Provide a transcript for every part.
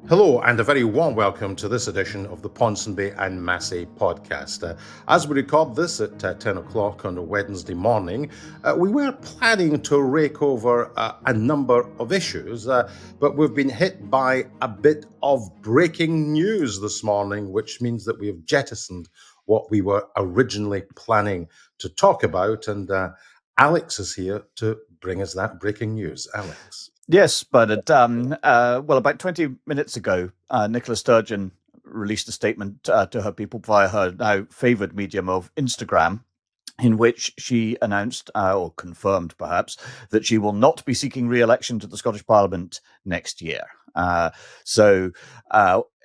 Hello, and a very warm welcome to this edition of the Ponsonby and Massey podcast. As we record this at 10 o'clock on a Wednesday morning, we were planning to rake over a number of issues, but we've been hit by a bit of breaking news this morning, which means that we have jettisoned what we were originally planning to talk about. And Alex is here to bring us that breaking news. Alex. Yes, but about 20 minutes ago, Nicola Sturgeon released a statement to her people via her now favoured medium of Instagram, in which she announced, or confirmed perhaps, that she will not be seeking re-election to the Scottish Parliament next year. So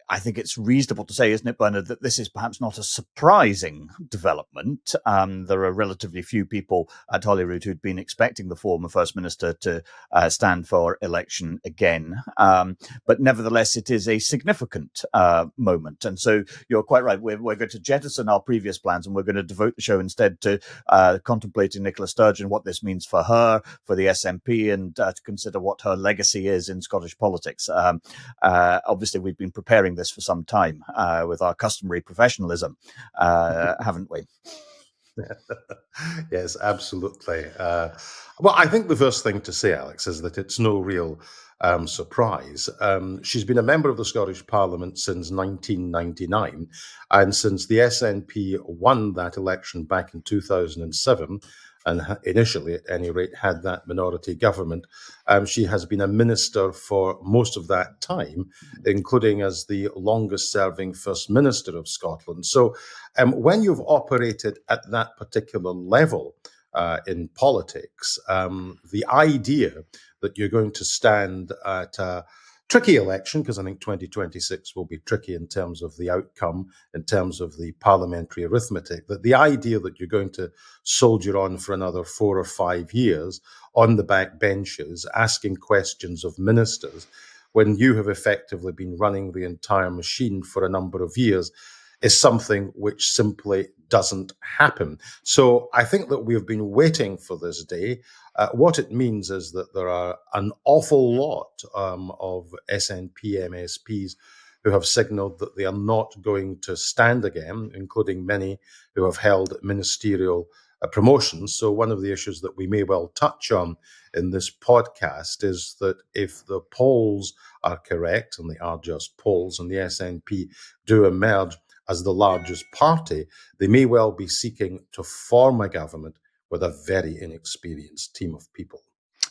I think it's reasonable to say, isn't it, Bernard, that this is perhaps not a surprising development. There are relatively few people at Holyrood who'd been expecting the former First Minister to stand for election again. But nevertheless, it is a significant moment. And so you're quite right. We're going to jettison our previous plans and we're going to devote the show instead to contemplating Nicola Sturgeon, what this means for her, for the SNP, and to consider what her legacy is in Scottish politics. Obviously, we've been preparing this for some time with our customary professionalism, haven't we? Yes, absolutely. Well, I think the first thing to say, Alex, is that it's no real surprise. She's been a member of the Scottish Parliament since 1999, and since the SNP won that election back in 2007, and initially, at any rate, had that minority government, she has been a minister for most of that time, including as the longest-serving First Minister of Scotland. So when you've operated at that particular level in politics, the idea that you're going to stand at a tricky election, because I think 2026 will be tricky in terms of the outcome, in terms of the parliamentary arithmetic, that the idea that you're going to soldier on for another 4 or 5 years on the back benches, asking questions of ministers, when you have effectively been running the entire machine for a number of years, is something which simply doesn't happen. So I think that we have been waiting for this day. What it means is that there are an awful lot of SNP MSPs who have signalled that they are not going to stand again, including many who have held ministerial promotions. So one of the issues that we may well touch on in this podcast is that if the polls are correct, and they are just polls, and the SNP do emerge as the largest party, they may well be seeking to form a government with a very inexperienced team of people.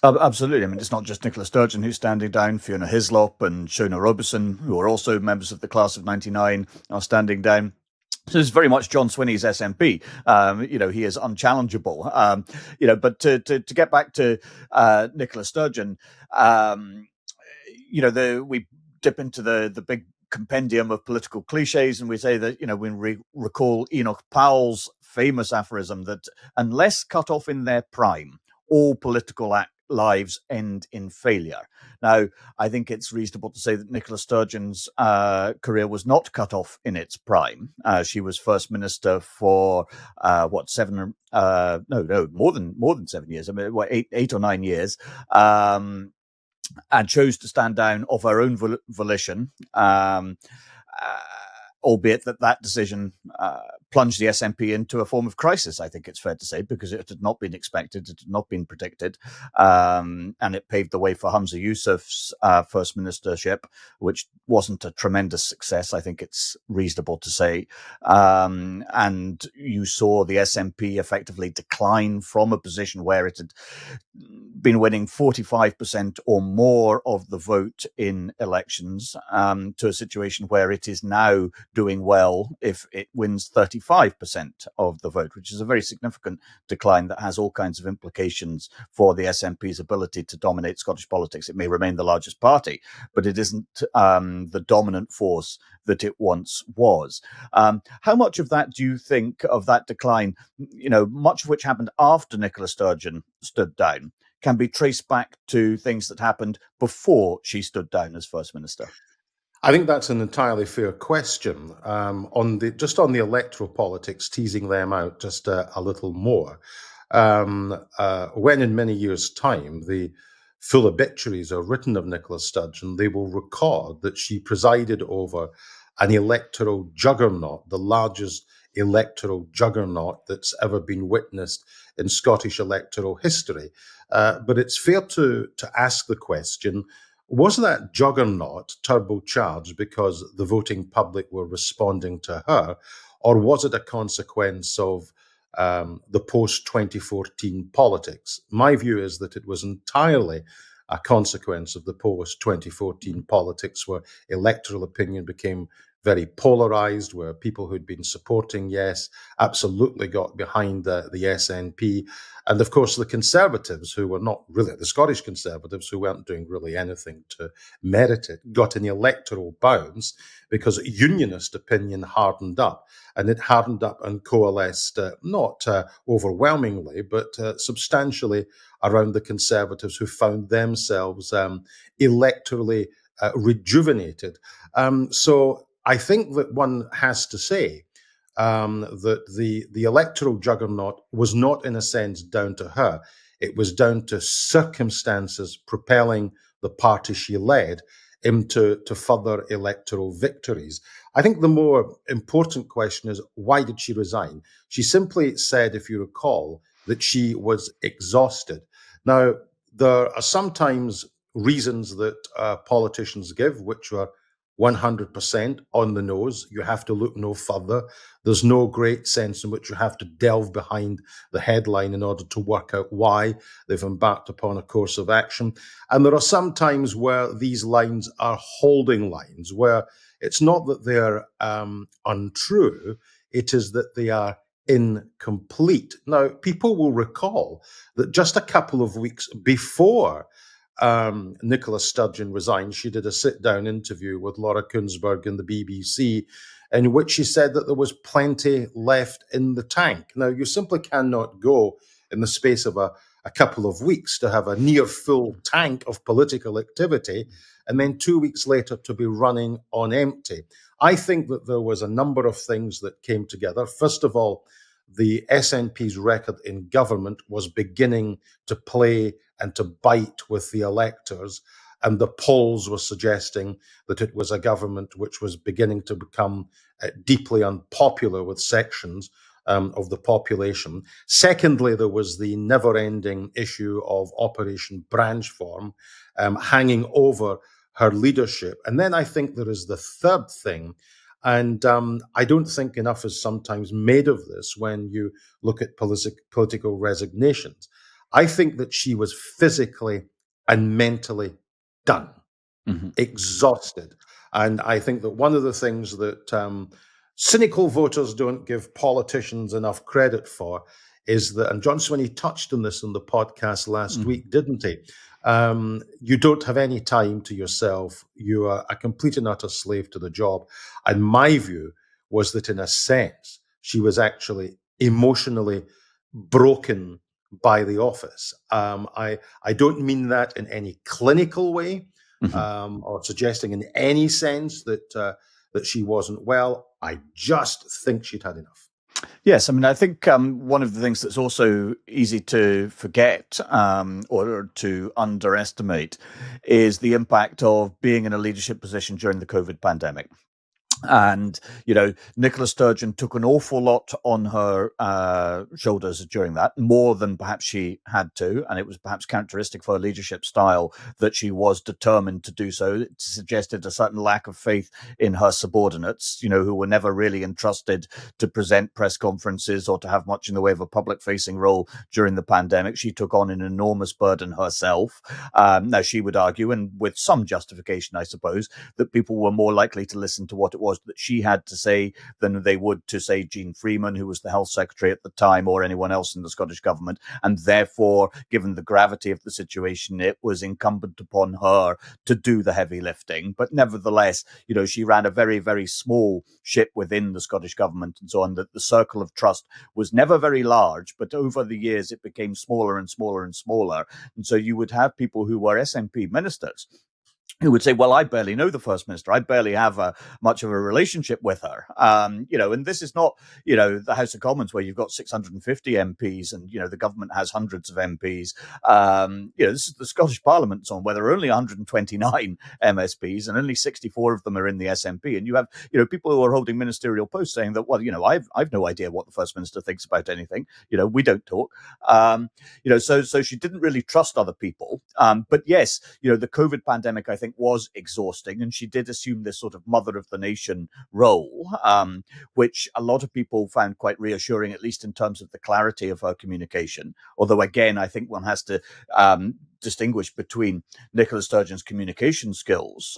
Absolutely. I mean, it's not just Nicola Sturgeon who's standing down. Fiona Hislop and Shona Robertson, who are also members of the class of 99, are standing down. So it's very much John Swinney's SNP. He is unchallengeable. But to get back to Nicola Sturgeon, we dip into the big compendium of political cliches, and we say that, we recall Enoch Powell's famous aphorism that unless cut off in their prime, all political lives end in failure. Now, I think it's reasonable to say that Nicola Sturgeon's career was not cut off in its prime. She was First Minister for more than 7 years. I mean, 8 or 9 years. And chose to stand down of her own volition, albeit that decision plunged the SNP into a form of crisis, I think it's fair to say, because it had not been expected, it had not been predicted, and it paved the way for Hamza Yousaf's first ministership, which wasn't a tremendous success, I think it's reasonable to say. And you saw the SNP effectively decline from a position where it had been winning 45% or more of the vote in elections to a situation where it is now doing well if it wins 35% of the vote, which is a very significant decline that has all kinds of implications for the SNP's ability to dominate Scottish politics. It may remain the largest party, but it isn't the dominant force that it once was. How much of that do you think, of that decline, much of which happened after Nicola Sturgeon stood down, can be traced back to things that happened before she stood down as First Minister? I think that's an entirely fair question. On the electoral politics, teasing them out just a little more. When in many years' time the full obituaries are written of Nicola Sturgeon, they will record that she presided over an electoral juggernaut, the largest electoral juggernaut that's ever been witnessed in Scottish electoral history. But it's fair to ask the question, was that juggernaut turbocharged because the voting public were responding to her, or was it a consequence of the post 2014 politics? My view is that it was entirely a consequence of the post 2014 politics, where electoral opinion became very polarized, where people who'd been supporting Yes absolutely got behind the SNP. And of course, the Conservatives, who were not really the Scottish Conservatives, who weren't doing really anything to merit it, got an electoral bounce because Unionist opinion hardened up. And it hardened up and coalesced not overwhelmingly, but substantially around the Conservatives, who found themselves electorally rejuvenated. So I think that one has to say that the electoral juggernaut was not, in a sense, down to her. It was down to circumstances propelling the party she led into further electoral victories. I think the more important question is, why did she resign? She simply said, if you recall, that she was exhausted. Now, there are sometimes reasons that politicians give, which are 100% on the nose. You have to look no further. There's no great sense in which you have to delve behind the headline in order to work out why they've embarked upon a course of action. And there are some times where these lines are holding lines, where it's not that they're untrue, it is that they are incomplete. Now, people will recall that just a couple of weeks before Nicola Sturgeon resigned, she did a sit-down interview with Laura Kuenssberg in the BBC, in which she said that there was plenty left in the tank. Now, you simply cannot go in the space of a couple of weeks to have a near full tank of political activity, and then 2 weeks later to be running on empty. I think that there was a number of things that came together. First of all, the SNP's record in government was beginning to play and to bite with the electors, and the polls were suggesting that it was a government which was beginning to become deeply unpopular with sections of the population. Secondly, there was the never-ending issue of Operation Branchform hanging over her leadership. And then I think there is the third thing, and I don't think enough is sometimes made of this when you look at political resignations. I think that she was physically and mentally done, exhausted. And I think that one of the things that cynical voters don't give politicians enough credit for is that, and John Swinney touched on this in the podcast last week, didn't he? You don't have any time to yourself. You are a complete and utter slave to the job. And my view was that, in a sense, she was actually emotionally broken by the office. I don't mean that in any clinical way or suggesting in any sense that that she wasn't well. I just think she'd had enough. Yes, I mean, I think one of the things that's also easy to forget or to underestimate is the impact of being in a leadership position during the COVID pandemic. And, you know, Nicola Sturgeon took an awful lot on her shoulders during that, more than perhaps she had to. And it was perhaps characteristic for her leadership style that she was determined to do so. It suggested a certain lack of faith in her subordinates, you know, who were never really entrusted to present press conferences or to have much in the way of a public facing role during the pandemic. She took on an enormous burden herself. Now, she would argue, and with some justification, I suppose, that people were more likely to listen to what it was that she had to say than they would to, say, Jean Freeman, who was the health secretary at the time, or anyone else in the Scottish government. And therefore, given the gravity of the situation, it was incumbent upon her to do the heavy lifting. But nevertheless, you know, she ran a very, very small ship within the Scottish government and so on, that the circle of trust was never very large, but over the years it became smaller and smaller and smaller. And so you would have people who were SNP ministers who would say, well, I barely know the First Minister. I barely have much of a relationship with her. And this is not, the House of Commons where you've got 650 MPs and, the government has hundreds of MPs. This is the Scottish Parliament on where there are only 129 MSPs and only 64 of them are in the SNP. And you have, people who are holding ministerial posts saying that, well, I've no idea what the First Minister thinks about anything. We don't talk. So she didn't really trust other people. But yes, the COVID pandemic, I think, was exhausting, and she did assume this sort of mother of the nation role, which a lot of people found quite reassuring, at least in terms of the clarity of her communication. Although, again, I think one has to distinguish between Nicola Sturgeon's communication skills,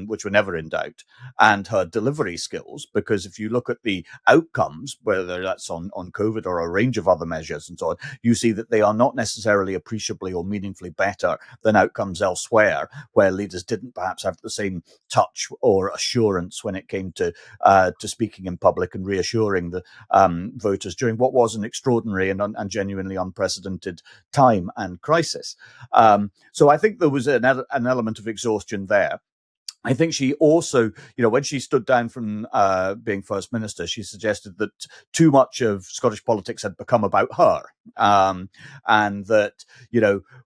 which were never in doubt, and her delivery skills, because if you look at the outcomes, whether that's on COVID or a range of other measures and so on, you see that they are not necessarily appreciably or meaningfully better than outcomes elsewhere, where leaders didn't perhaps have the same touch or assurance when it came to speaking in public and reassuring the voters during what was an extraordinary and genuinely unprecedented time and crisis. So I think there was an element of exhaustion there. I think she also, when she stood down from being First Minister, she suggested that too much of Scottish politics had become about her. And that,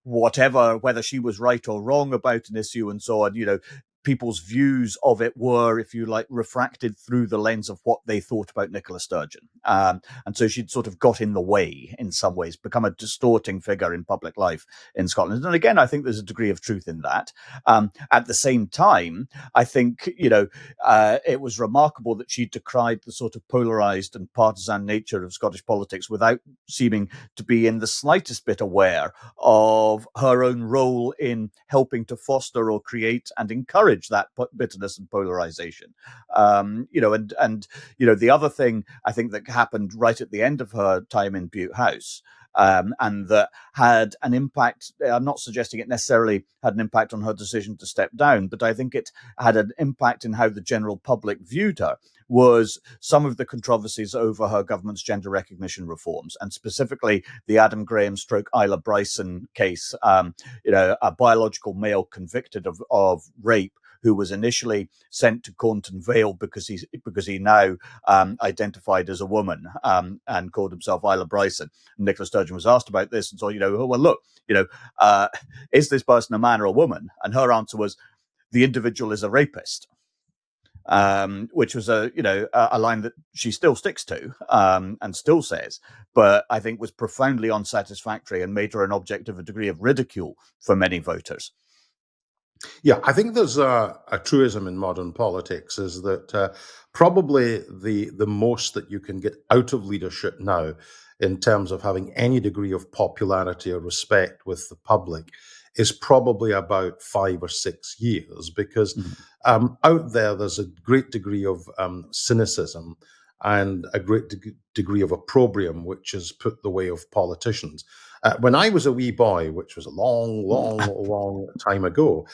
whether she was right or wrong about an issue and so on, people's views of it were, if you like, refracted through the lens of what they thought about Nicola Sturgeon. And so she'd sort of got in the way in some ways, become a distorting figure in public life in Scotland. And again, I think there's a degree of truth in that. At the same time, I think, it was remarkable that she decried the sort of polarized and partisan nature of Scottish politics without seeming to be in the slightest bit aware of her own role in helping to foster or create and encourage that bitterness and polarization. The other thing I think that happened right at the end of her time in Bute House, and that had an impact. I'm not suggesting it necessarily had an impact on her decision to step down, but I think it had an impact in how the general public viewed her, was some of the controversies over her government's gender recognition reforms, and specifically the Adam Graham stroke Isla Bryson case, a biological male convicted of rape, who was initially sent to Cornton Vale because he now identified as a woman and called himself Isla Bryson. And Nicola Sturgeon was asked about this and so, well, look, is this person a man or a woman? And her answer was, the individual is a rapist. Which was a line that she still sticks to and still says, but I think was profoundly unsatisfactory and made her an object of a degree of ridicule for many voters. Yeah, I think there's a truism in modern politics is that probably the most that you can get out of leadership now in terms of having any degree of popularity or respect with the public is probably about 5 or 6 years, because out there's a great degree of cynicism and a great degree of opprobrium which has put the way of politicians. When I was a wee boy, which was a long, long, long time ago,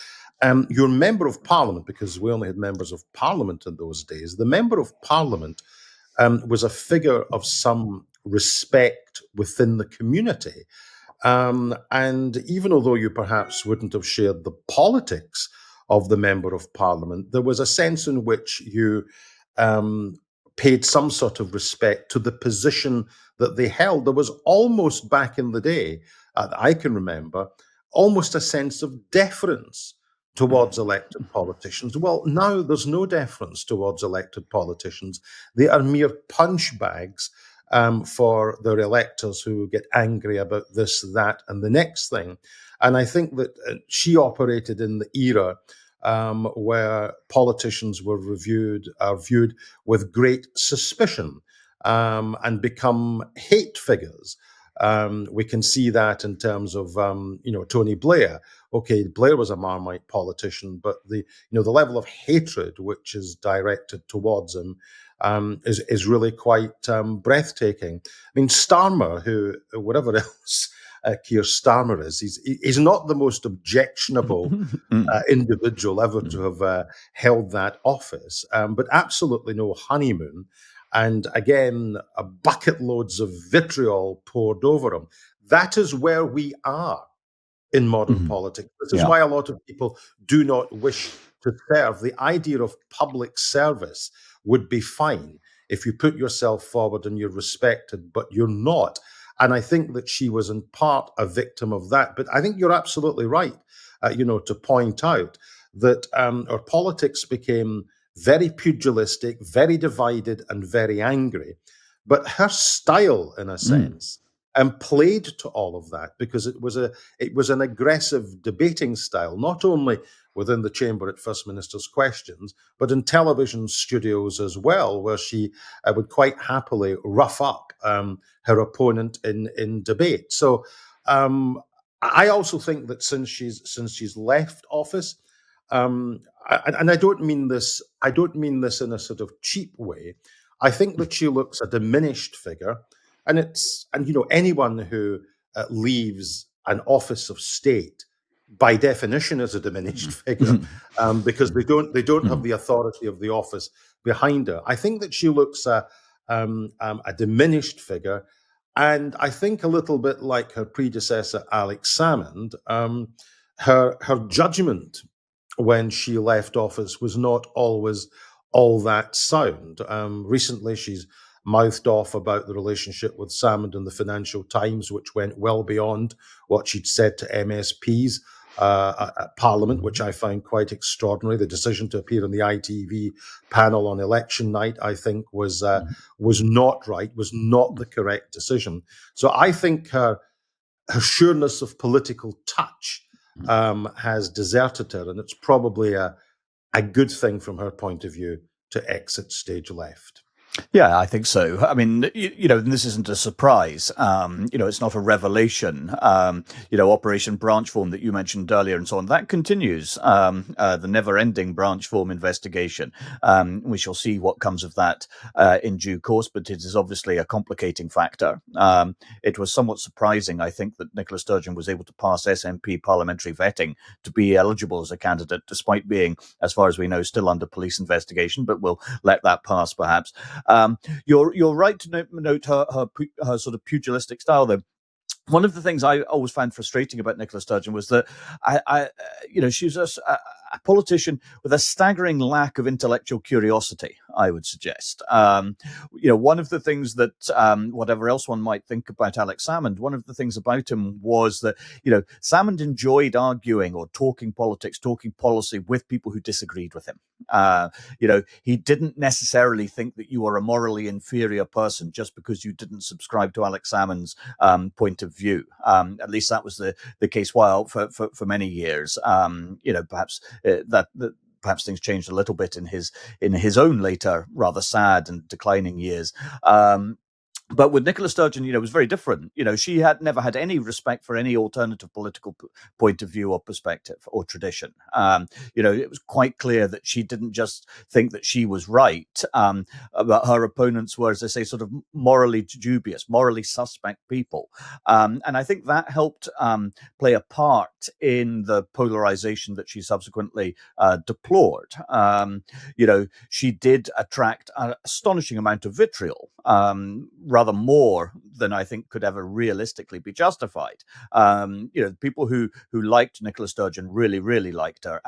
your member of parliament, because we only had members of parliament in those days, the member of parliament was a figure of some respect within the community. And even although you perhaps wouldn't have shared the politics of the member of parliament, there was a sense in which you paid some sort of respect to the position that they held. There was almost, back in the day, I can remember, almost a sense of deference towards elected politicians. Well, now there's no deference towards elected politicians. They are mere punch bags for their electors who get angry about this, that, and the next thing. And I think that she operated in the era where politicians were viewed with great suspicion and become hate figures. We can see that in terms of Tony Blair. Okay, Blair was a Marmite politician, but the level of hatred which is directed towards him is really quite breathtaking. I mean, Starmer, who whatever else Keir Starmer is, he's not the most objectionable individual ever to have held that office, but absolutely no honeymoon. And again, bucket loads of vitriol poured over him. That is where we are in modern Mhm. politics. This is Yeah. why a lot of people do not wish to serve. The idea of public service would be fine if you put yourself forward and you're respected, but you're not. And I think that she was in part a victim of that. But I think you're absolutely right, to point out that our politics became very pugilistic, very divided, and very angry. But her style, in a Mm. sense, played to all of that because it was an aggressive debating style, not only within the chamber at First Minister's Questions, but in television studios as well, where she would quite happily rough up her opponent in debate. So I also think that since she's left office, and I don't mean this. I don't mean this in a sort of cheap way. I think that she looks a diminished figure, and anyone who leaves an office of state by definition is a diminished figure because they don't have the authority of the office behind her. I think that she looks a diminished figure, and I think a little bit like her predecessor Alex Salmond. Her judgment when she left office was not always all that sound. Recently, she's mouthed off about the relationship with Salmond in the Financial Times, which went well beyond what she'd said to MSPs at Parliament, which I found quite extraordinary. The decision to appear on the ITV panel on election night, I think, was not right, was not the correct decision. So I think her sureness of political touch has deserted her, and it's probably a good thing from her point of view to exit stage left. Yeah, I think so. I mean, this isn't a surprise. It's not a revelation. Operation Branch Form that you mentioned earlier and so on, that continues. The never-ending Branch Form investigation. We shall see what comes of that in due course, but it is obviously a complicating factor. It was somewhat surprising, I think, that Nicola Sturgeon was able to pass SNP parliamentary vetting to be eligible as a candidate, despite being, as far as we know, still under police investigation, but we'll let that pass perhaps. You're right to note her sort of pugilistic style, though. One of the things I always found frustrating about Nicola Sturgeon was that she was a politician with a staggering lack of intellectual curiosity, I would suggest. One of the things that, whatever else one might think about Alex Salmond, one of the things about him was that, Salmond enjoyed arguing or talking politics, talking policy with people who disagreed with him. He didn't necessarily think that you were a morally inferior person just because you didn't subscribe to Alex Salmond's point of view. At least that was the case for many years. Perhaps perhaps things changed a little bit in his own later rather sad and declining years. But with Nicola Sturgeon, it was very different. She had never had any respect for any alternative political point of view or perspective or tradition. It was quite clear that she didn't just think that she was right, but her opponents were, as I say, sort of morally dubious, morally suspect people. And I think that helped play a part in the polarization that she subsequently deplored. She did attract an astonishing amount of vitriol, rather more than I think could ever realistically be justified. People who liked Nicola Sturgeon really, really liked her,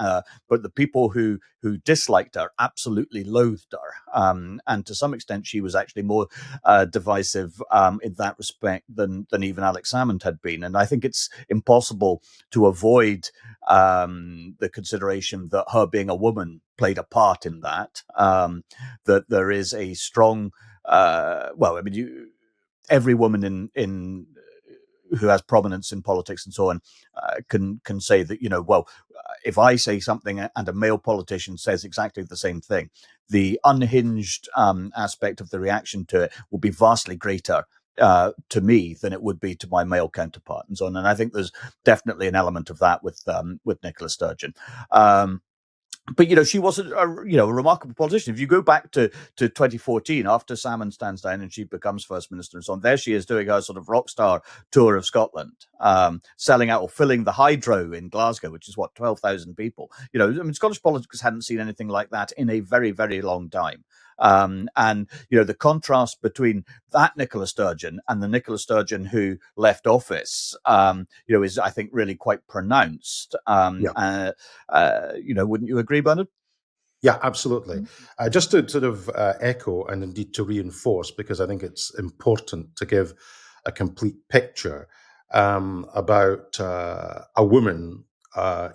but the people who disliked her absolutely loathed her. And to some extent, she was actually more divisive in that respect than even Alex Salmond had been. And I think it's impossible to avoid the consideration that her being a woman played a part in that. That there is a strong every woman in who has prominence in politics and so on can say that, if I say something and a male politician says exactly the same thing, the unhinged aspect of the reaction to it will be vastly greater to me than it would be to my male counterpart and so on. And I think there's definitely an element of that with Nicola Sturgeon. But she was a remarkable politician. If you go back to 2014, after Salmond stands down and she becomes First Minister and so on, there she is doing her sort of rock star tour of Scotland, selling out or filling the Hydro in Glasgow, which is 12,000 people. Scottish politics hadn't seen anything like that in a very, very long time. And the contrast between that Nicola Sturgeon and the Nicola Sturgeon who left office, is, I think, really quite pronounced. Yeah. Wouldn't you agree, Bernard? Yeah, absolutely. Just to sort of echo and indeed to reinforce, because I think it's important to give a complete picture about a woman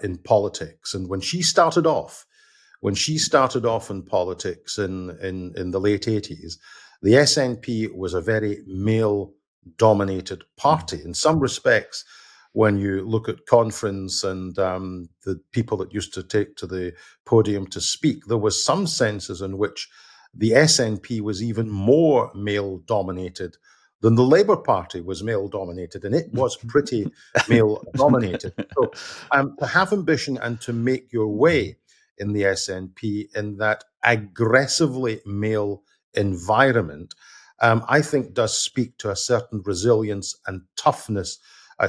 in politics. And when she started off in politics in the late 80s, the SNP was a very male dominated party. In some respects, when you look at conference and the people that used to take to the podium to speak, there was some senses in which the SNP was even more male dominated than the Labour Party was male dominated, and it was pretty male dominated. So to have ambition and to make your way in the SNP in that aggressively male environment, I think does speak to a certain resilience and toughness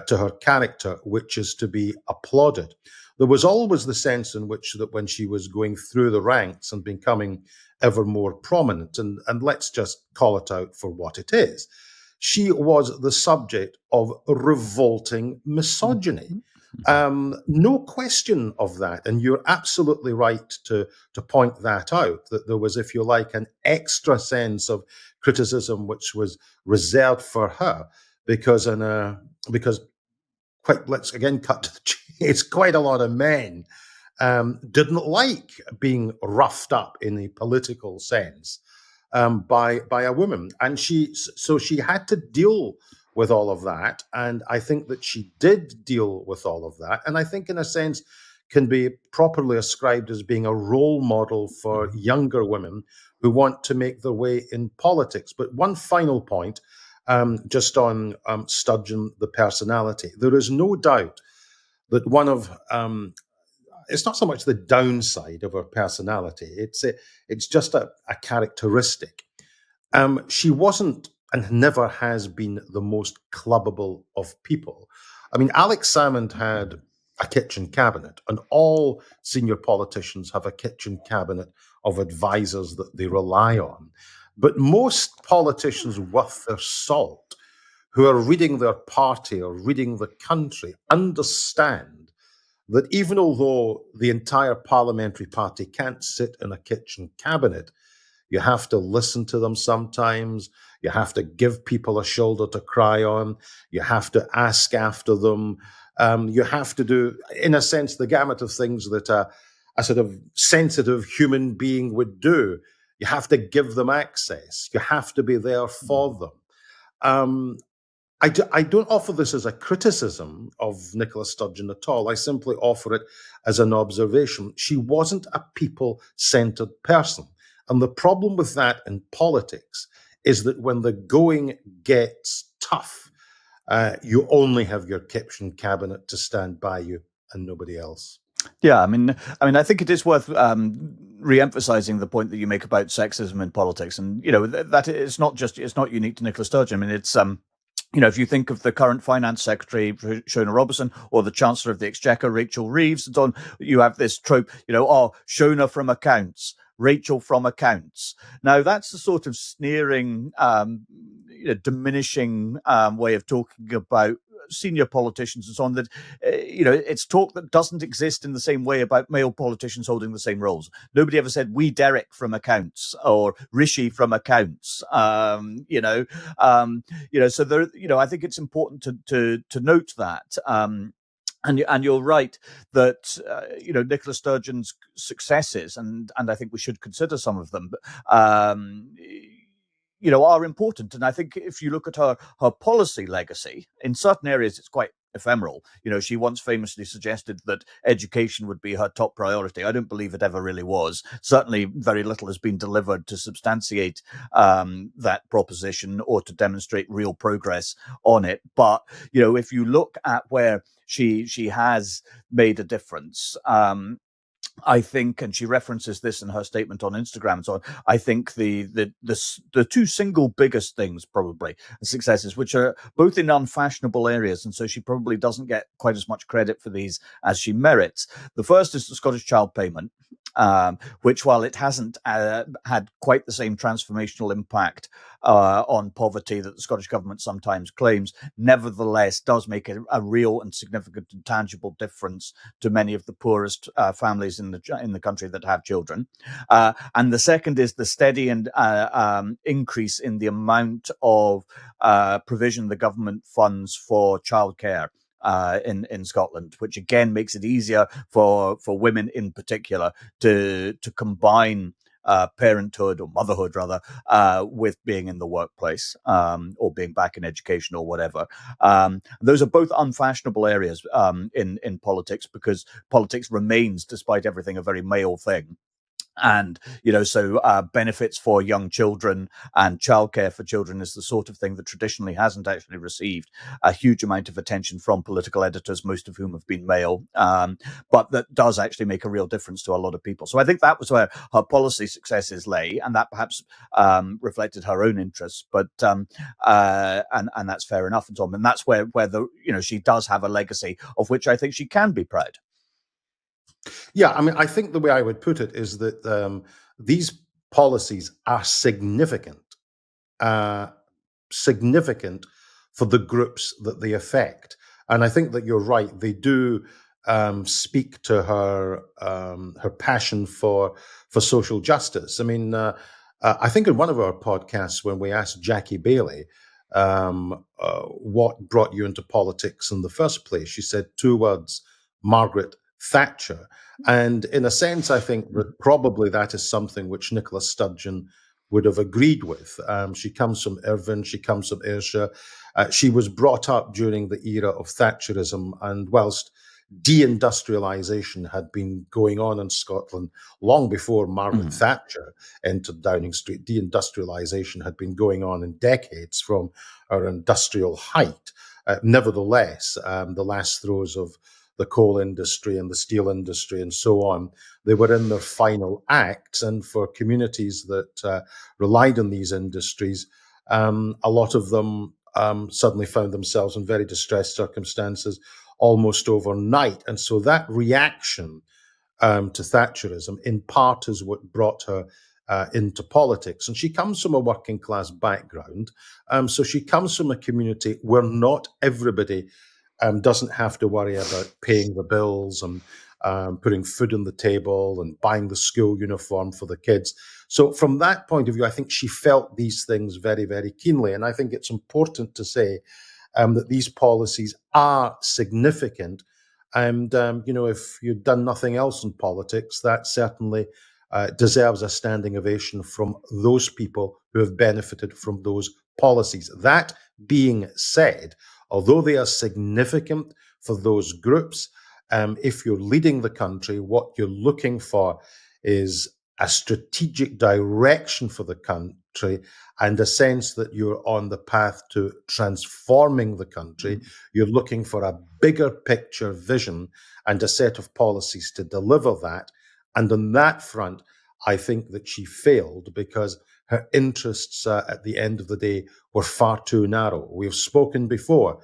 to her character, which is to be applauded. There was always the sense in which that when she was going through the ranks and becoming ever more prominent, and let's just call it out for what it is, she was the subject of revolting misogyny. No question of that. And you're absolutely right to point that out, that there was, if you like, an extra sense of criticism which was reserved for her because quite, let's again cut to the chase, quite a lot of men didn't like being roughed up in a political sense by a woman, and she had to deal with all of that, and I think that she did deal with all of that, and I think in a sense can be properly ascribed as being a role model for younger women who want to make their way in politics. But one final point, just on Sturgeon, the personality. There is no doubt that one of it's not so much the downside of her personality; it's just a characteristic. She wasn't and never has been the most clubbable of people. I mean, Alex Salmond had a kitchen cabinet, and all senior politicians have a kitchen cabinet of advisors that they rely on. But most politicians worth their salt who are reading their party or reading the country understand that even although the entire parliamentary party can't sit in a kitchen cabinet, you have to listen to them sometimes. You have to give people a shoulder to cry on. You have to ask after them. You have to do, in a sense, the gamut of things that a sort of sensitive human being would do. You have to give them access. You have to be there for them. I don't offer this as a criticism of Nicola Sturgeon at all. I simply offer it as an observation. She wasn't a people-centered person. And the problem with that in politics is that when the going gets tough, you only have your kitchen cabinet to stand by you and nobody else. Yeah, I think it is worth re-emphasizing the point that you make about sexism in politics, and that it's not unique to Nicola Sturgeon. I mean, it's if you think of the current finance secretary, Shona Robertson, or the chancellor of the Exchequer, Rachel Reeves, and so on, you have this trope, Shona from accounts, Rachel from accounts. Now, that's the sort of sneering, diminishing way of talking about senior politicians and so on, that it's talk that doesn't exist in the same way about male politicians holding the same roles. Nobody ever said we Derek from accounts or Rishi from accounts. So there, I think it's important to note that. And you're right that Nicola Sturgeon's successes, and I think we should consider some of them, are important. And I think if you look at her policy legacy, in certain areas it's quite ephemeral. She once famously suggested that education would be her top priority. I don't believe it ever really was. Certainly very little has been delivered to substantiate that proposition or to demonstrate real progress on it. But, if you look at where she has made a difference, I think, and she references this in her statement on Instagram and so on. I think the two single biggest things, probably successes, which are both in unfashionable areas, and so she probably doesn't get quite as much credit for these as she merits. The first is the Scottish Child Payment, which, while it hasn't had quite the same transformational impact on poverty that the Scottish government sometimes claims, nevertheless does make a real and significant and tangible difference to many of the poorest families in the country that have children. And the second is the steady and increase in the amount of provision the government funds for childcare in Scotland, which again makes it easier for women in particular to combine parenthood or motherhood rather with being in the workplace or being back in education or whatever. Those are both unfashionable areas in politics, because politics remains, despite everything, a very male thing. And, so benefits for young children and childcare for children is the sort of thing that traditionally hasn't actually received a huge amount of attention from political editors, most of whom have been male, but that does actually make a real difference to a lot of people. So I think that was where her policy successes lay, and that perhaps reflected her own interests. But and that's fair enough, and so on. And that's where she does have a legacy of which I think she can be proud. Yeah, I mean, I think the way I would put it is that these policies are uh, significant for the groups that they affect. And I think that you're right; they do speak to her passion for social justice. I mean, I think in one of our podcasts when we asked Jackie Bailey what brought you into politics in the first place, she said two words: Margaret Thatcher. And in a sense, I think that probably that is something which Nicola Sturgeon would have agreed with. She comes from Irvine, she comes from Ayrshire. She was brought up during the era of Thatcherism, and whilst deindustrialization had been going on in Scotland long before Margaret Thatcher entered Downing Street, deindustrialization had been going on in decades from our industrial height. Nevertheless, the last throes of the coal industry and the steel industry and so on, they were in their final acts. And for communities that relied on these industries, a lot of them suddenly found themselves in very distressed circumstances almost overnight. And so that reaction to Thatcherism, in part, is what brought her into politics. And she comes from a working class background. So she comes from a community where not everybody doesn't have to worry about paying the bills and putting food on the table and buying the school uniform for the kids. So from that point of view, I think she felt these things very, very keenly. And I think it's important to say that these policies are significant. And, if you've done nothing else in politics, that certainly deserves a standing ovation from those people who have benefited from those policies. That being said, although they are significant for those groups, if you're leading the country, what you're looking for is a strategic direction for the country and a sense that you're on the path to transforming the country. You're looking for a bigger picture vision and a set of policies to deliver that. And on that front, I think that she failed because her interests at the end of the day were far too narrow. We've spoken before.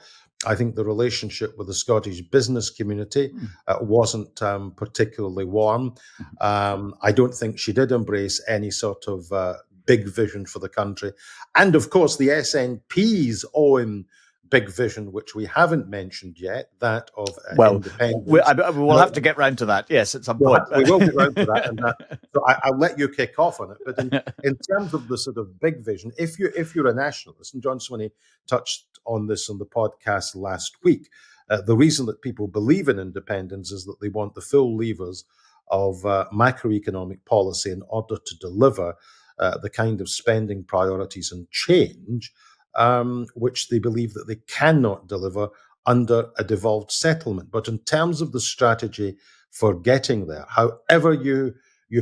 I think the relationship with the Scottish business community wasn't particularly warm. I don't think she did embrace any sort of big vision for the country. And of course, the SNP's own big vision, which we haven't mentioned yet, that of independence. We'll have to get round to that, yes, at some point. We will get round to that, and so I'll let you kick off on it. But in terms of the sort of big vision, if you're a nationalist, and John Swinney touched on this on the podcast last week, the reason that people believe in independence is that they want the full levers of macroeconomic policy in order to deliver the kind of spending priorities and change which they believe that they cannot deliver under a devolved settlement. But in terms of the strategy for getting there, however you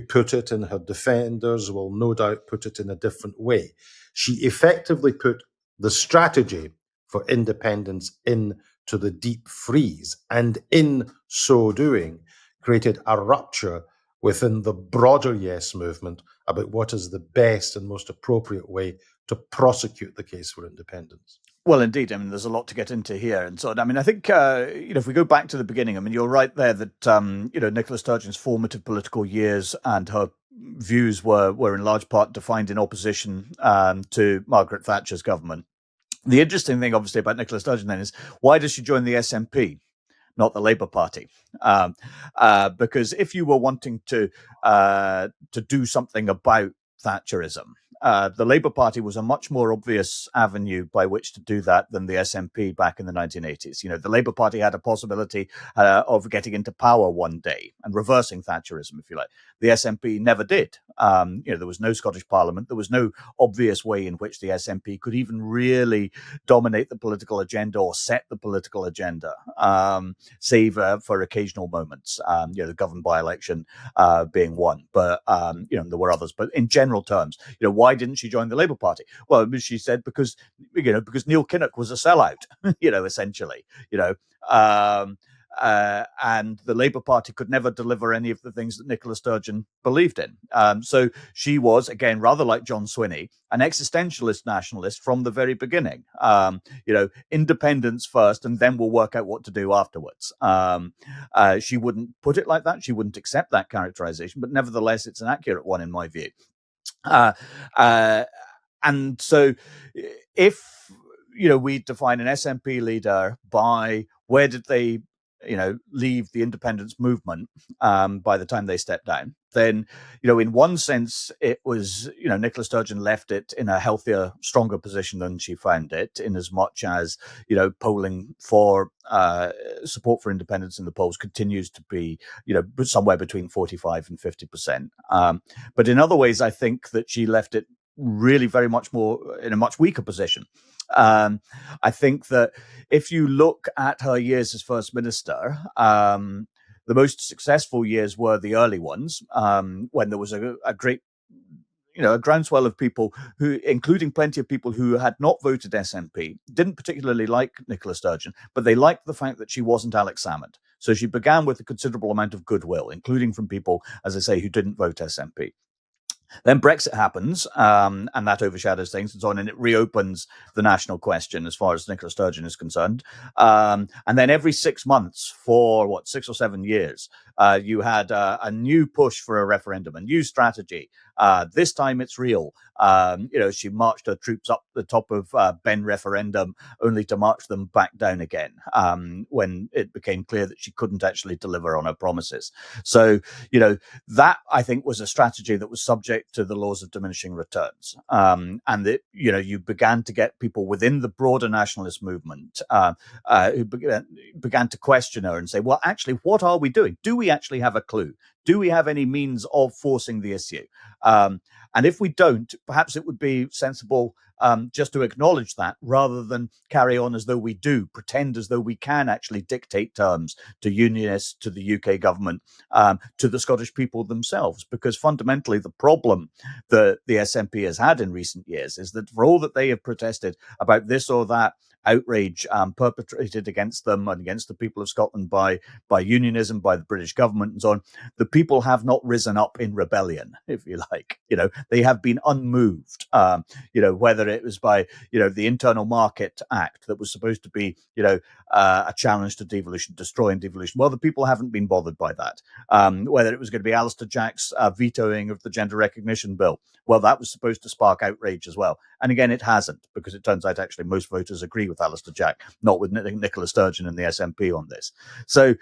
put it, and her defenders will no doubt put it in a different way, she effectively put the strategy for independence into the deep freeze, and in so doing, created a rupture within the broader Yes movement about what is the best and most appropriate way to prosecute the case for independence? Well, indeed. I mean, there's a lot to get into here, and so I mean, I think if we go back to the beginning, I mean, you're right there that Nicola Sturgeon's formative political years and her views were in large part defined in opposition to Margaret Thatcher's government. The interesting thing, obviously, about Nicola Sturgeon then is, why does she join the SNP, not the Labour Party? Because if you were wanting to do something about Thatcherism, the Labour Party was a much more obvious avenue by which to do that than the SNP back in the 1980s. The Labour Party had a possibility of getting into power one day and reversing Thatcherism, if you like. The SNP never did. There was no Scottish Parliament. There was no obvious way in which the SNP could even really dominate the political agenda or set the political agenda, save for occasional moments. The Govan by-election being one, but there were others. But in general terms, why didn't she join the Labour Party? Well, she said because Neil Kinnock was a sellout, essentially, and the Labour Party could never deliver any of the things that Nicola Sturgeon believed in. So she was, again, rather like John Swinney, an existentialist nationalist from the very beginning. Independence first, and then we'll work out what to do afterwards. She wouldn't put it like that. She wouldn't accept that characterization, but nevertheless, it's an accurate one in my view. And so if, we define an SNP leader by where did they, leave the independence movement by the time they stepped down, then, in one sense, it was, Nicola Sturgeon left it in a healthier, stronger position than she found it, in as much as, polling for support for independence in the polls continues to be, somewhere between 45 and 50%. But in other ways, I think that she left it really very much more in a much weaker position. I think that if you look at her years as First Minister, the most successful years were the early ones, when there was a great, a groundswell of people who, including plenty of people who had not voted SNP, didn't particularly like Nicola Sturgeon, but they liked the fact that she wasn't Alex Salmond. So she began with a considerable amount of goodwill, including from people, as I say, who didn't vote SNP. Then Brexit happens, and that overshadows things and so on, and it reopens the national question as far as Nicola Sturgeon is concerned. And then every 6 months for, 6 or 7 years, you had a new push for a referendum, a new strategy. This time it's real. She marched her troops up the top of Ben referendum, only to march them back down again when it became clear that she couldn't actually deliver on her promises. So, that I think was a strategy that was subject to the laws of diminishing returns. And that, you began to get people within the broader nationalist movement who began to question her and say, well, actually, what are we doing? Do we actually have a clue? Do we have any means of forcing the issue? And if we don't, perhaps it would be sensible just to acknowledge that rather than carry on as though we do, pretend as though we can actually dictate terms to unionists, to the UK government, to the Scottish people themselves. Because fundamentally, the problem that the SNP has had in recent years is that for all that they have protested about this or that outrage perpetrated against them and against the people of Scotland by unionism, by the British government and so on, the people have not risen up in rebellion, if you like. They have been unmoved, whether it was by, the Internal Market Act that was supposed to be, a challenge to devolution, destroying devolution. Well, the people haven't been bothered by that. Whether it was going to be Alistair Jack's vetoing of the Gender Recognition Bill. Well, that was supposed to spark outrage as well. And again, it hasn't, because it turns out actually most voters agree with Alistair Jack, not with Nicola Sturgeon and the SNP on this. So,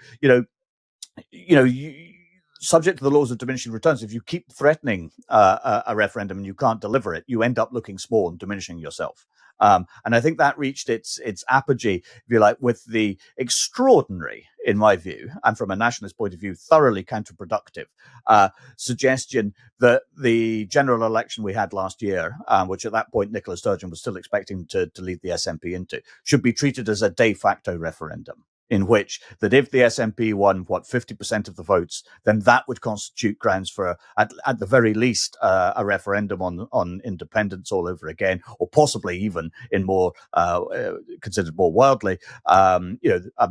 subject to the laws of diminishing returns, if you keep threatening a referendum and you can't deliver it, you end up looking small and diminishing yourself. And I think that reached its apogee, if you like, with the extraordinary, in my view, and from a nationalist point of view, thoroughly counterproductive suggestion that the general election we had last year, which at that point Nicola Sturgeon was still expecting to lead the SNP into, should be treated as a de facto referendum. in which that if the SNP won 50% of the votes, then that would constitute grounds for at the very least a referendum on independence all over again, or possibly even in more considered more wildly, a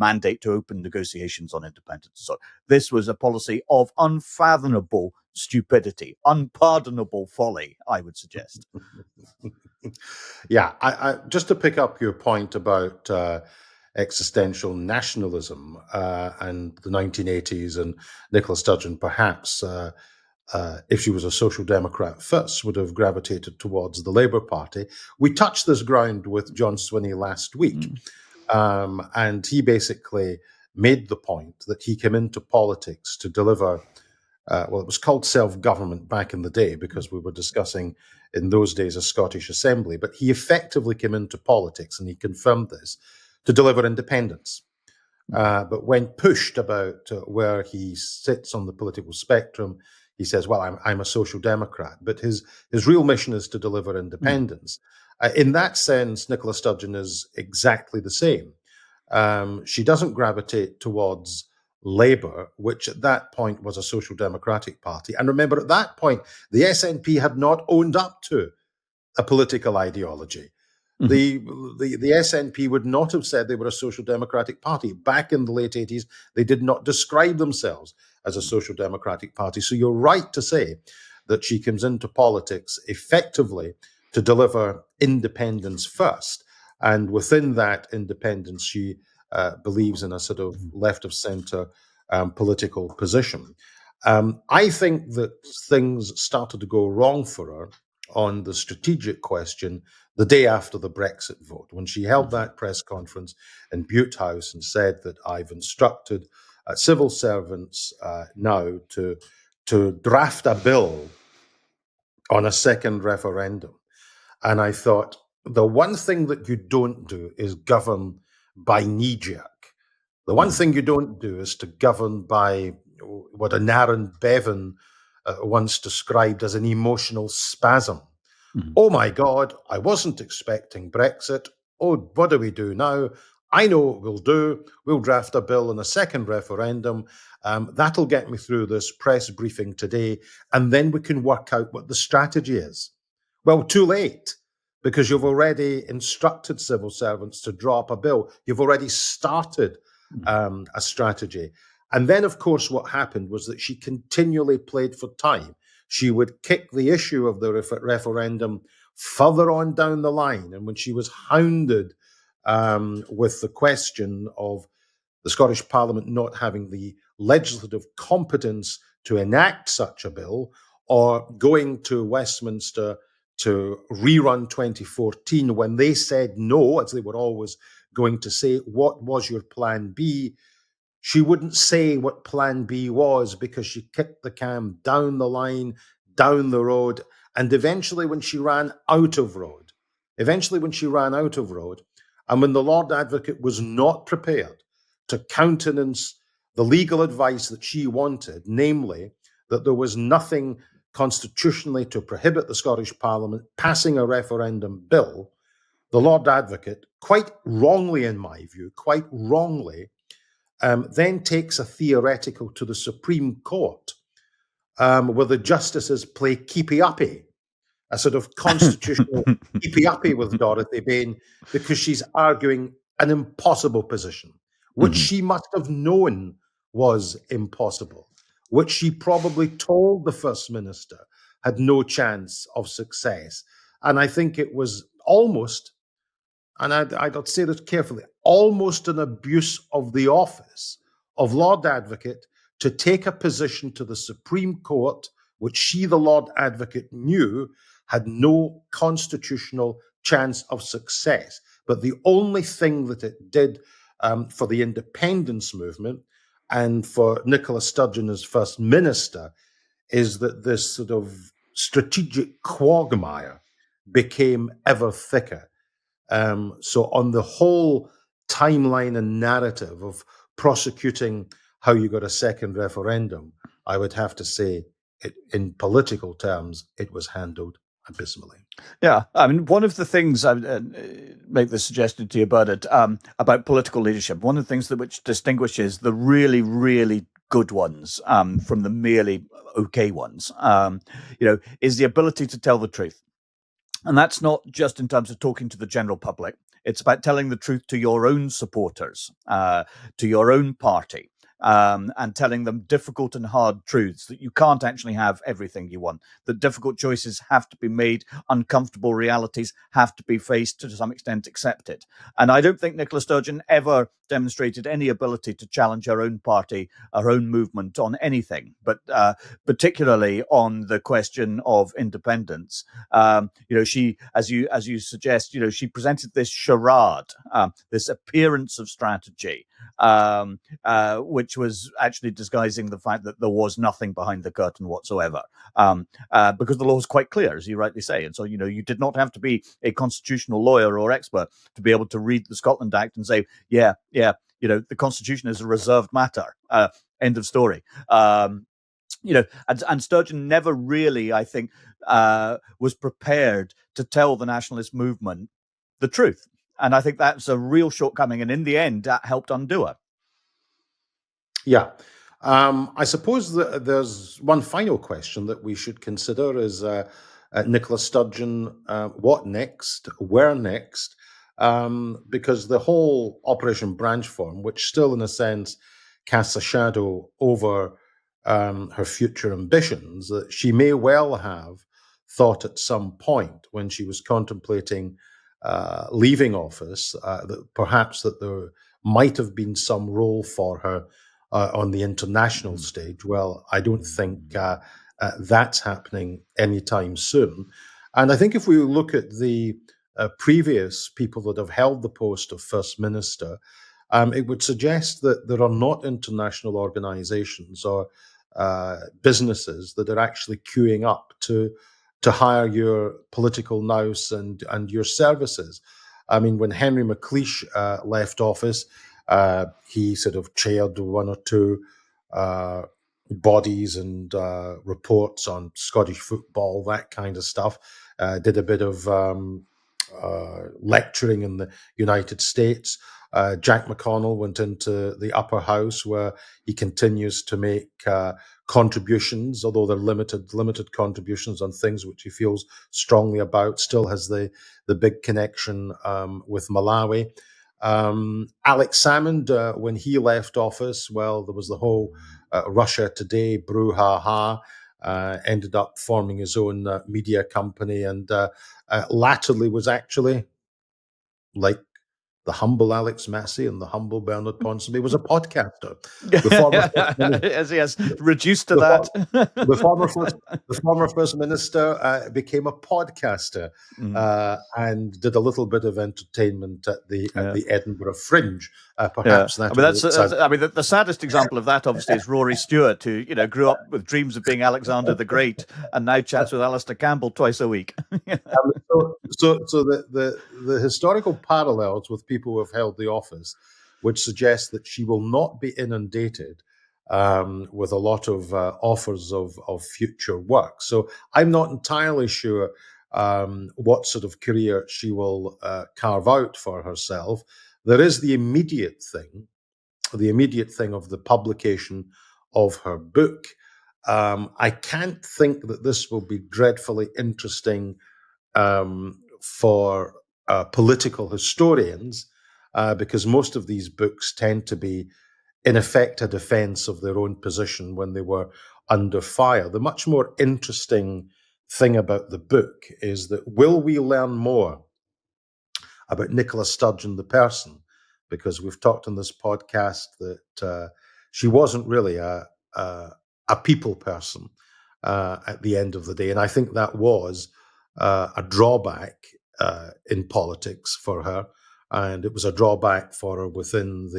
mandate to open negotiations on independence. So this was a policy of unfathomable stupidity, unpardonable folly, I would suggest. Yeah, I just to pick up your point about existential nationalism and the 1980s, and Nicola Sturgeon, perhaps, if she was a social democrat first, would have gravitated towards the Labour Party. We touched this ground with John Swinney last week, and he basically made the point that he came into politics to deliver. Well, it was called self-government back in the day because we were discussing in those days a Scottish Assembly, but he effectively came into politics, and he confirmed this, to deliver independence. But when pushed about where he sits on the political spectrum, he says, well, I'm a social democrat, but his real mission is to deliver independence. In that sense, Nicola Sturgeon is exactly the same. She doesn't gravitate towards Labour, which at that point was a social democratic party. And remember, at that point, the SNP had not owned up to a political ideology. The SNP would not have said they were a social democratic party. Back in the late 80s, they did not describe themselves as a social democratic party. So you're right to say that she comes into politics effectively to deliver independence first. And within that independence, she believes in a sort of left of centre political position. I think that things started to go wrong for her on the strategic question the day after the Brexit vote, when she held that press conference in Bute House and said that I've instructed civil servants now to draft a bill on a second referendum. And I thought, the one thing that you don't do is govern by knee jerk. The one thing you don't do is to govern by what Aaron Bevan once described as an emotional spasm. Oh my God, I wasn't expecting Brexit. Oh, what do we do now? I know what we'll do. We'll draft a bill in a second referendum. That'll get me through this press briefing today, and then we can work out what the strategy is. Well, too late, because you've already instructed civil servants to draw up a bill. You've already started a strategy. And then, of course, what happened was that she continually played for time. She would kick the issue of the referendum further on down the line. And when she was hounded with the question of the Scottish Parliament not having the legislative competence to enact such a bill, or going to Westminster to rerun 2014 when they said no, as they were always going to say, what was your plan B? She wouldn't say what plan B was because she kicked the can down the line, down the road, and eventually when she ran out of road, and when the Lord Advocate was not prepared to countenance the legal advice that she wanted, namely that there was nothing constitutionally to prohibit the Scottish Parliament passing a referendum bill, the Lord Advocate, quite wrongly in my view, then takes a theoretical to the Supreme Court, where the justices play keepy-uppy, a sort of constitutional keepy-uppy with Dorothy Bain, because she's arguing an impossible position, which she must have known was impossible, which she probably told the First Minister had no chance of success. And I think it was almost, and I'd say this carefully, almost an abuse of the office of Lord Advocate to take a position to the Supreme Court, which she, the Lord Advocate, knew had no constitutional chance of success. But the only thing that it did for the independence movement and for Nicola Sturgeon as First Minister is that this sort of strategic quagmire became ever thicker. So on the whole timeline and narrative of prosecuting how you got a second referendum, I would have to say, in political terms, it was handled abysmally. Yeah, I mean, one of the things I make the suggestion to you about it, about political leadership. One of the things that which distinguishes the really, really good ones from the merely okay ones, is the ability to tell the truth. And that's not just in terms of talking to the general public. It's about telling the truth to your own supporters, to your own party, and telling them difficult and hard truths that you can't actually have everything you want, that difficult choices have to be made, uncomfortable realities have to be faced, to some extent accepted. And I don't think Nicola Sturgeon ever demonstrated any ability to challenge her own party, her own movement on anything, but particularly on the question of independence. She, as you suggest, she presented this charade, this appearance of strategy, which was actually disguising the fact that there was nothing behind the curtain whatsoever, because the law is quite clear, as you rightly say. And so, you did not have to be a constitutional lawyer or expert to be able to read the Scotland Act and say, yeah, the Constitution is a reserved matter. End of story. And Sturgeon never really, I think, was prepared to tell the nationalist movement the truth. And I think that's a real shortcoming. And in the end, that helped undo her. Yeah. I suppose that there's one final question that we should consider is Nicola Sturgeon, what next? Where next? Because the whole Operation Branchform, which still in a sense casts a shadow over her future ambitions, that she may well have thought at some point when she was contemplating leaving office that perhaps that there might have been some role for her on the international stage. Well, I don't think that's happening anytime soon. And I think if we look at the previous people that have held the post of First Minister, it would suggest that there are not international organizations or businesses that are actually queuing up to hire your political nous and your services. I mean, when Henry McLeish left office, he sort of chaired one or two bodies and reports on Scottish football, that kind of stuff. Did a bit of lecturing in the United States. Jack McConnell went into the upper house where he continues to make contributions, although they're limited contributions on things which he feels strongly about. Still has the big connection with Malawi. Alex Salmond, when he left office, well, there was the whole Russia Today brouhaha. Ended up forming his own media company, and latterly was actually, like the humble Alex Massey and the humble Bernard Ponsonby, was a podcaster. The former First Minister, yes, reduced to the, that. the former first the former First Minister became a podcaster Mm, and did a little bit of entertainment at yeah. the Edinburgh Fringe. Yeah, Perhaps I that mean is I mean the saddest example of that obviously is Rory Stewart, who grew up with dreams of being Alexander the Great, and now chats with Alistair Campbell twice a week. so the historical parallels with people who have held the office would suggest that she will not be inundated with a lot of offers of future work. So I'm not entirely sure what sort of career she will carve out for herself. There is the immediate thing of the publication of her book. I can't think that this will be dreadfully interesting for political historians, because most of these books tend to be, in effect, a defense of their own position when they were under fire. The much more interesting thing about the book is that will we learn more about Nicola Sturgeon, the person? Because we've talked on this podcast that she wasn't really a people person at the end of the day. And I think that was a drawback in politics for her. And it was a drawback for her within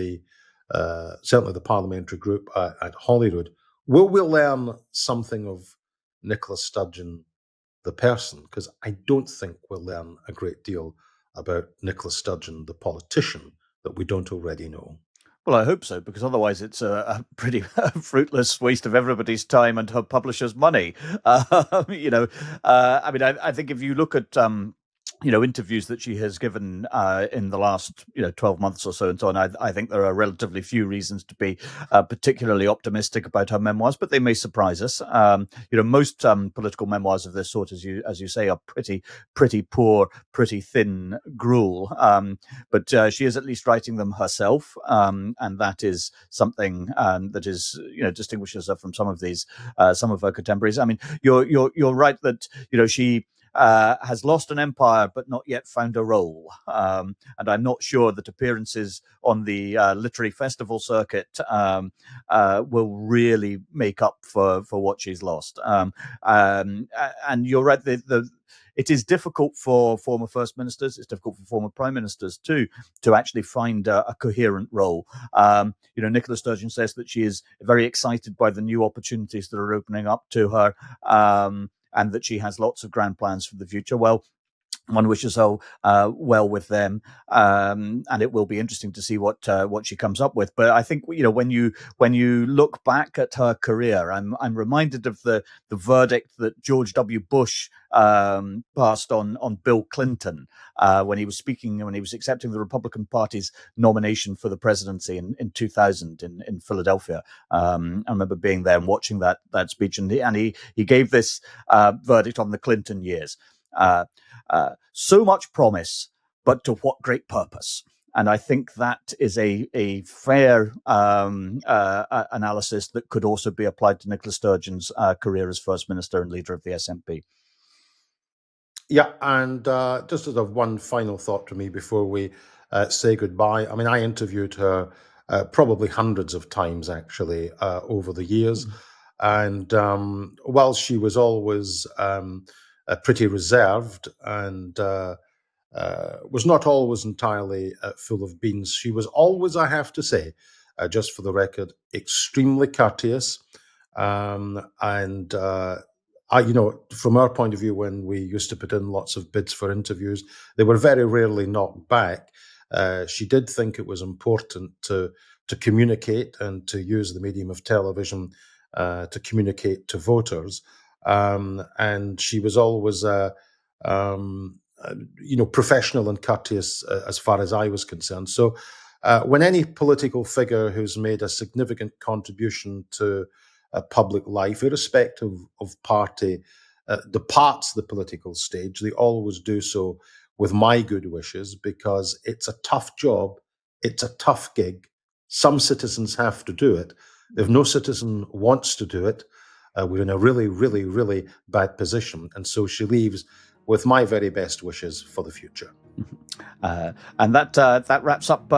certainly the parliamentary group at Holyrood. Will we learn something of Nicola Sturgeon, the person? Because I don't think we'll learn a great deal about Nicola Sturgeon, the politician, that we don't already know. Well, I hope so, because otherwise it's a pretty fruitless waste of everybody's time and her publisher's money. I mean, I think if you look at interviews that she has given in the last 12 months or so and so on, I think there are relatively few reasons to be particularly optimistic about her memoirs, but they may surprise us. Most political memoirs of this sort, as you say, are pretty poor, pretty thin gruel. But she is at least writing them herself, and that is something that is distinguishes her from some of her contemporaries. I mean, you're right that she has lost an empire but not yet found a role. And I'm not sure that appearances on the literary festival circuit will really make up for what she's lost. And you're right, it is difficult for former first ministers. It's difficult for former prime ministers too to actually find a coherent role. Nicola Sturgeon says that she is very excited by the new opportunities that are opening up to her. And that she has lots of grand plans for the future. Well, one wishes her well with them, and it will be interesting to see what she comes up with. But I think when you look back at her career, I'm reminded of the verdict that George W. Bush passed on Bill Clinton when he was accepting the Republican Party's nomination for the presidency in 2000 in Philadelphia. I remember being there and watching that speech, and he gave this verdict on the Clinton years. So much promise, but to what great purpose? And I think that is a fair analysis that could also be applied to Nicola Sturgeon's career as First Minister and leader of the SNP. Yeah, and just as one final thought to me before we say goodbye. I mean, I interviewed her probably hundreds of times, actually, over the years. And while she was always pretty reserved and was not always entirely full of beans, she was always, I have to say, just for the record, extremely courteous. And from our point of view, when we used to put in lots of bids for interviews, they were very rarely knocked back. She did think it was important to communicate and to use the medium of television to communicate to voters. And she was always, professional and courteous as far as I was concerned. So when any political figure who's made a significant contribution to public life, irrespective of party, departs the political stage, they always do so with my good wishes, because it's a tough job, it's a tough gig. Some citizens have to do it. If no citizen wants to do it, we're in a really, really, really bad position. And so she leaves with my very best wishes for the future. And that wraps up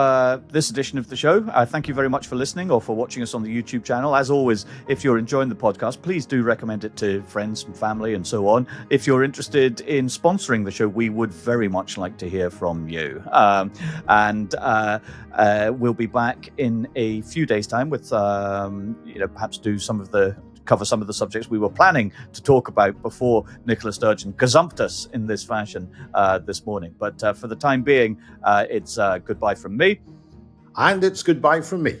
this edition of the show. Thank you very much for listening or for watching us on the YouTube channel. As always, if you're enjoying the podcast, please do recommend it to friends and family and so on. If you're interested in sponsoring the show, we would very much like to hear from you. And we'll be back in a few days' time with, perhaps cover some of the subjects we were planning to talk about before Nicola Sturgeon gazumped us in this fashion this morning. But for the time being, it's goodbye from me. And it's goodbye from me.